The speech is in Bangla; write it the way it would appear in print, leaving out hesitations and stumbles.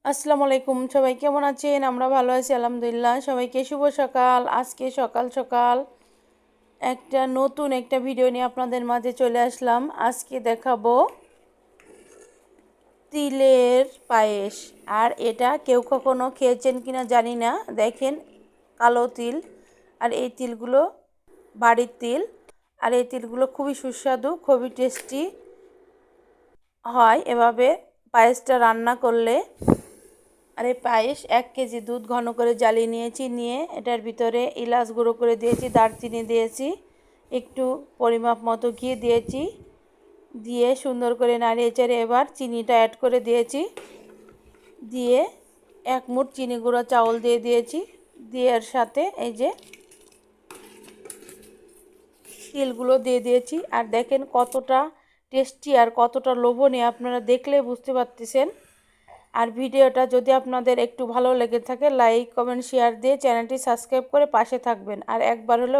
আসসালামু আলাইকুম, সবাই কেমন আছেন? আমরা ভালো আছি আলহামদুলিল্লাহ। সবাইকে শুভ সকাল। আজকে সকাল সকাল নতুন একটা ভিডিও নিয়ে আপনাদের মাঝে চলে আসলাম। আজকে দেখাবো তিলের পায়েস। আর এটা কেউ কখনো খেয়েছেন কিনা জানি না। দেখেন, কালো তিল, আর এই তিলগুলো বাড়ির তিল। আর এই তিলগুলো খুবই সুস্বাদু, খুবই টেস্টি হয় এভাবে পায়েসটা রান্না করলে। আর এই পায়েস 1 কেজি দুধ ঘন করে জ্বালিয়ে নিয়েছি, নিয়ে এটার ভিতরে এলাচ গুঁড়ো করে দিয়েছি, দারচিনি দিয়েছি, একটু পরিমাপ মতো ঘি দিয়েছি, দিয়ে সুন্দর করে নাড়িয়ে চেড়ে এবার চিনিটা অ্যাড করে দিয়েছি, দিয়ে 1 মুঠ চিনি গুঁড়ো চাউল দিয়ে দিয়েছি, দিয়ে এর সাথে এই যে তিলগুলো দিয়ে দিয়েছি। আর দেখেন কতটা টেস্টি আর কতটা লোভনীয়, আপনারা দেখলে বুঝতে পারতেছেন। আর ভিডিওটা যদি আপনাদের একটু ভালো লেগে থাকে, লাইক কমেন্ট শেয়ার দিয়ে চ্যানেলটি সাবস্ক্রাইব করে পাশে থাকবেন। আর একবার হলো